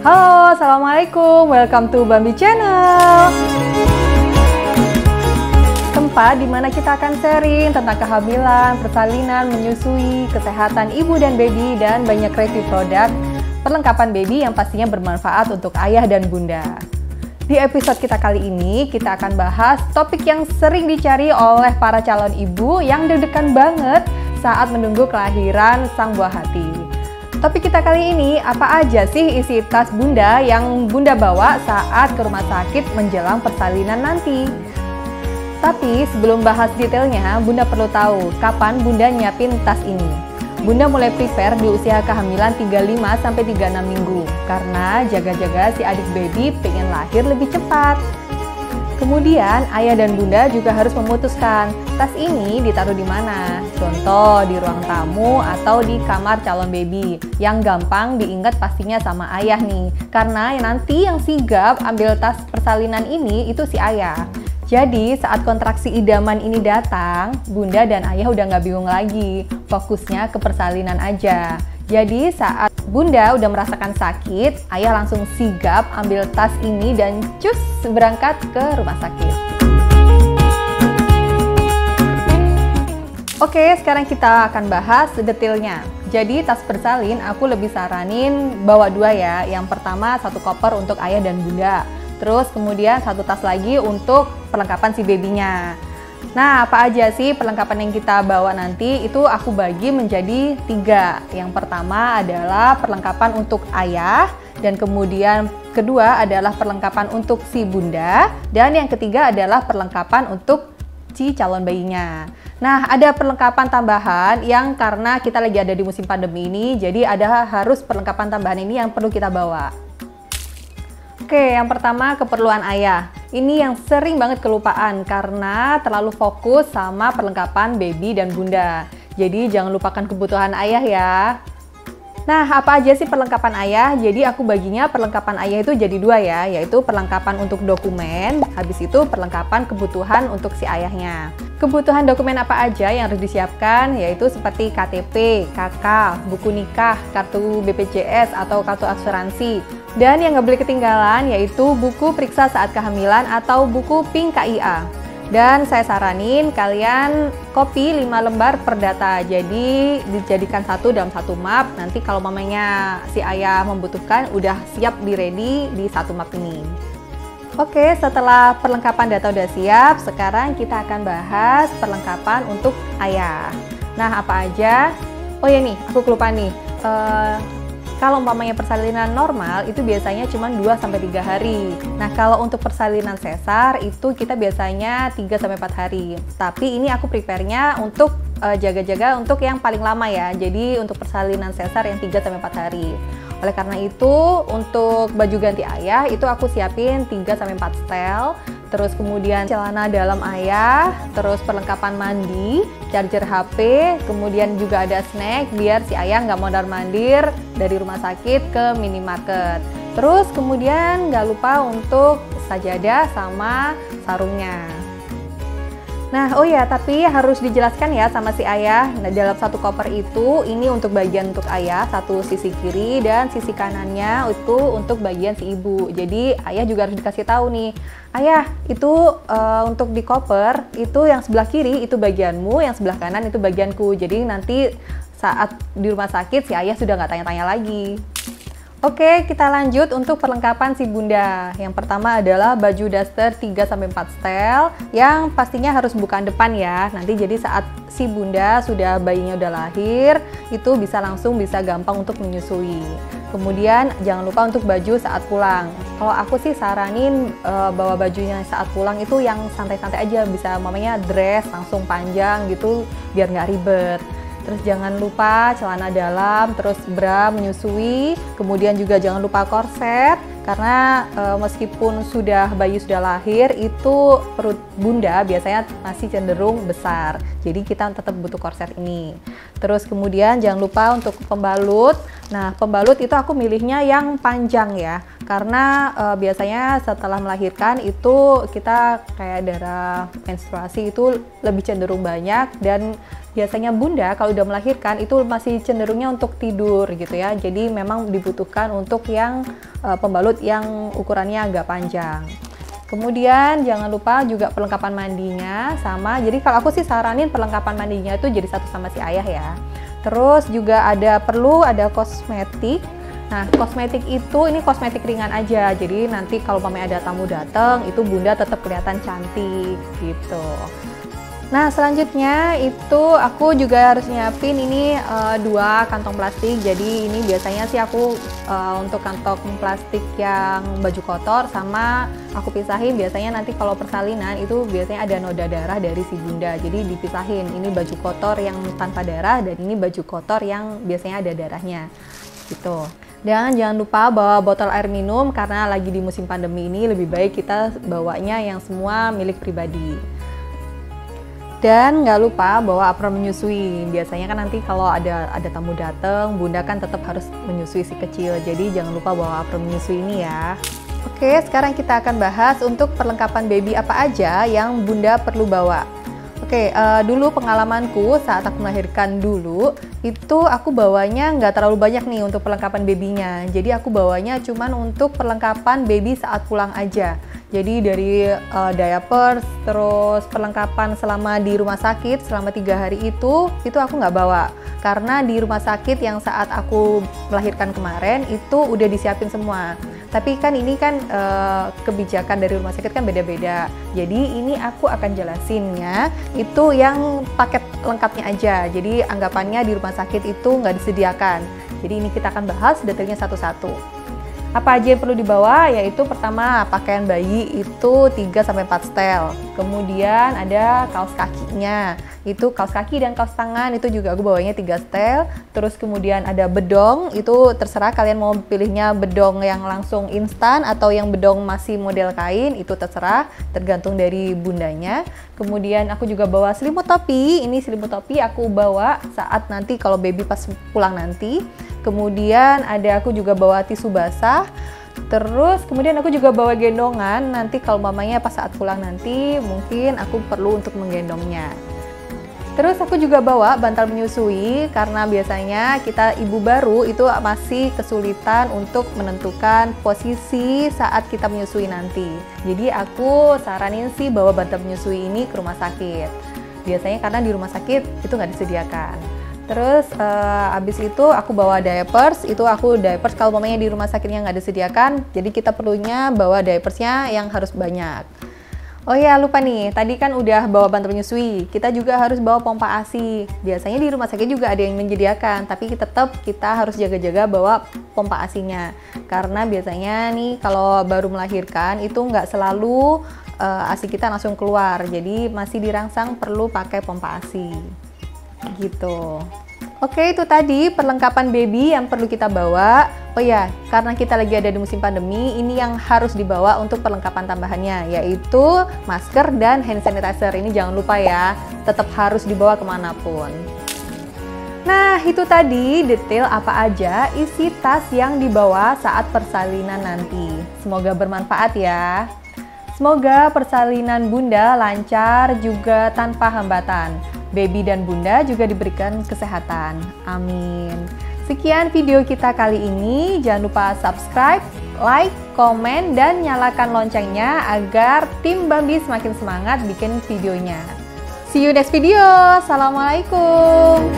Halo, Assalamualaikum, welcome to Bambi Channel. Tempat di mana kita akan sharing tentang kehamilan, persalinan, menyusui, kesehatan ibu dan baby, dan banyak review produk perlengkapan baby yang pastinya bermanfaat untuk ayah dan bunda. Di episode kita kali ini, kita akan bahas topik yang sering dicari oleh para calon ibu yang deg-degan banget saat menunggu kelahiran sang buah hati. Topik kita kali ini, apa aja sih isi tas bunda yang bunda bawa saat ke rumah sakit menjelang persalinan nanti? Tapi sebelum bahas detailnya, bunda perlu tahu kapan bunda nyiapin tas ini. Bunda mulai prepare di usia kehamilan 35-36 minggu karena jaga-jaga si adik baby pengen lahir lebih cepat. Kemudian ayah dan bunda juga harus memutuskan tas ini ditaruh di mana. Contoh di ruang tamu atau di kamar calon baby yang gampang diingat pastinya sama ayah nih. Karena nanti yang sigap ambil tas persalinan ini itu si ayah. Jadi saat kontraksi idaman ini datang, bunda dan ayah udah nggak bingung lagi, fokusnya ke persalinan aja. Jadi saat bunda udah merasakan sakit, ayah langsung sigap ambil tas ini dan cus berangkat ke rumah sakit. Oke, sekarang kita akan bahas detailnya. Jadi tas persalin aku lebih saranin bawa dua ya. Yang pertama satu koper untuk ayah dan bunda. Terus kemudian satu tas lagi untuk perlengkapan si babynya. Nah, apa aja sih perlengkapan yang kita bawa nanti? Itu aku bagi menjadi 3. Yang pertama adalah perlengkapan untuk ayah, dan kemudian kedua adalah perlengkapan untuk si bunda, dan yang ketiga adalah perlengkapan untuk si calon bayinya. Nah, ada perlengkapan tambahan yang karena kita lagi ada di musim pandemi ini, jadi harus perlengkapan tambahan ini yang perlu kita bawa. Oke, yang pertama keperluan ayah. Ini yang sering banget kelupaan karena terlalu fokus sama perlengkapan baby dan bunda. Jadi jangan lupakan kebutuhan ayah ya. Nah, apa aja sih perlengkapan ayah? Jadi aku baginya perlengkapan ayah itu jadi 2 ya, yaitu perlengkapan untuk dokumen, habis itu perlengkapan kebutuhan untuk si ayahnya. Kebutuhan dokumen apa aja yang harus disiapkan? Yaitu seperti KTP, KK, buku nikah, kartu BPJS atau kartu asuransi. Dan yang nggak boleh ketinggalan yaitu buku periksa saat kehamilan atau buku PINK KIA. Dan saya saranin kalian copy 5 lembar per data. Jadi dijadikan satu dalam satu map. Nanti kalau mamanya si ayah membutuhkan udah siap di ready di satu map ini. Oke, setelah perlengkapan data udah siap, sekarang kita akan bahas perlengkapan untuk ayah. Nah, apa aja? Oh ya nih, aku kelupaan nih. Kalau umpamanya persalinan normal itu biasanya cuma 2-3 hari. Nah, kalau untuk persalinan sesar itu kita biasanya 3-4 hari. Tapi ini aku prepare-nya untuk jaga-jaga untuk yang paling lama ya. Jadi untuk persalinan sesar yang 3-4 hari. Oleh karena itu, untuk baju ganti ayah itu aku siapin 3-4 setel. Terus kemudian celana dalam ayah, terus perlengkapan mandi, charger HP, kemudian juga ada snack biar si ayah nggak mondar-mandir dari rumah sakit ke minimarket. Terus kemudian nggak lupa untuk sajadah sama sarungnya. Nah, oh ya, tapi harus dijelaskan ya sama si ayah. Nah, dalam satu koper itu, ini untuk bagian untuk ayah, satu sisi kiri dan sisi kanannya itu untuk bagian si ibu. Jadi ayah juga harus dikasih tahu nih, ayah itu untuk di koper itu yang sebelah kiri itu bagianmu, yang sebelah kanan itu bagianku. Jadi nanti saat di rumah sakit si ayah sudah nggak tanya-tanya lagi. Oke, kita lanjut untuk perlengkapan si bunda. Yang pertama adalah baju daster 3-4 setel yang pastinya harus bukaan depan ya. Nanti jadi saat si bunda sudah bayinya udah lahir, itu bisa gampang untuk menyusui. Kemudian jangan lupa untuk baju saat pulang. Kalau aku sih saranin bawa bajunya saat pulang itu yang santai-santai aja, bisa mamanya dress langsung panjang gitu biar nggak ribet. Terus jangan lupa celana dalam, terus bra menyusui, kemudian juga jangan lupa korset, karena meskipun bayi sudah lahir, itu perut bunda biasanya masih cenderung besar. Jadi kita tetap butuh korset ini. Terus kemudian jangan lupa untuk pembalut Nah, pembalut itu aku milihnya yang panjang ya, karena biasanya setelah melahirkan itu kita kayak darah menstruasi itu lebih cenderung banyak, dan biasanya bunda kalau udah melahirkan itu masih cenderungnya untuk tidur gitu ya. Jadi memang dibutuhkan untuk yang pembalut yang ukurannya agak panjang. Kemudian jangan lupa juga perlengkapan mandinya sama. Jadi kalau aku sih saranin perlengkapan mandinya itu jadi satu sama si ayah ya. Terus juga perlu ada kosmetik. Nah, kosmetik itu ini kosmetik ringan aja. Jadi nanti kalau mamanya ada tamu datang, itu bunda tetap kelihatan cantik gitu. Nah, selanjutnya itu aku juga harus nyiapin ini 2 kantong plastik. Jadi ini biasanya sih aku untuk kantong plastik yang baju kotor sama aku pisahin. Biasanya nanti kalau persalinan itu biasanya ada noda darah dari si bunda. Jadi dipisahin, ini baju kotor yang tanpa darah dan ini baju kotor yang biasanya ada darahnya gitu. Dan jangan lupa bawa botol air minum, karena lagi di musim pandemi ini lebih baik kita bawanya yang semua milik pribadi. Dan nggak lupa bawa apron menyusui. Biasanya kan nanti kalau ada tamu datang, bunda kan tetap harus menyusui si kecil. Jadi jangan lupa bawa apron menyusui ini ya. Oke, sekarang kita akan bahas untuk perlengkapan baby apa aja yang bunda perlu bawa. Oke, dulu pengalamanku saat aku melahirkan dulu, itu aku bawanya nggak terlalu banyak nih untuk perlengkapan babynya. Jadi aku bawanya cuman untuk perlengkapan baby saat pulang aja. Jadi dari diapers, terus perlengkapan selama di rumah sakit selama 3 hari itu aku nggak bawa. Karena di rumah sakit yang saat aku melahirkan kemarin itu udah disiapin semua. Tapi kan ini kan kebijakan dari rumah sakit kan beda-beda. Jadi ini aku akan jelasinnya itu yang paket lengkapnya aja. Jadi anggapannya di rumah sakit itu nggak disediakan. Jadi ini kita akan bahas detailnya satu-satu. Apa aja yang perlu dibawa? Yaitu pertama pakaian bayi itu 3-4 setel. Kemudian ada kaos kakinya. Itu kaos kaki dan kaos tangan itu juga aku bawanya 3 setel. Terus kemudian ada bedong, itu terserah kalian mau pilihnya bedong yang langsung instan atau yang bedong masih model kain, itu terserah, tergantung dari bundanya. Kemudian aku juga bawa selimut topi. Ini selimut topi aku bawa saat nanti kalau baby pas pulang nanti. Kemudian aku juga bawa tisu basah. Terus kemudian aku juga bawa gendongan. Nanti kalau mamanya pas saat pulang nanti mungkin aku perlu untuk menggendongnya. Terus aku juga bawa bantal menyusui, karena biasanya kita ibu baru itu masih kesulitan untuk menentukan posisi saat kita menyusui nanti. Jadi aku saranin sih bawa bantal menyusui ini ke rumah sakit. Biasanya karena di rumah sakit itu nggak disediakan. Terus abis itu aku bawa diapers. Itu aku diapers kalau mamanya di rumah sakitnya nggak disediakan, jadi kita perlunya bawa diapersnya yang harus banyak. Oh ya, lupa nih, tadi kan udah bawa bantal menyusui, kita juga harus bawa pompa ASI. Biasanya di rumah sakit juga ada yang menyediakan, tapi tetap kita harus jaga-jaga bawa pompa ASI-nya. Karena biasanya nih kalau baru melahirkan itu nggak selalu ASI kita langsung keluar, jadi masih dirangsang perlu pakai pompa ASI. Gitu. Oke, itu tadi perlengkapan baby yang perlu kita bawa. Oh ya, karena kita lagi ada di musim pandemi, ini yang harus dibawa untuk perlengkapan tambahannya, yaitu masker dan hand sanitizer. Ini jangan lupa ya, tetap harus dibawa kemanapun. Nah, itu tadi detail apa aja isi tas yang dibawa saat persalinan nanti. Semoga bermanfaat ya. Semoga persalinan bunda lancar juga tanpa hambatan. Baby dan bunda juga diberikan kesehatan. Amin. Sekian video kita kali ini. Jangan lupa subscribe, like, komen, dan nyalakan loncengnya agar tim Bambi semakin semangat bikin videonya. See you next video. Assalamualaikum.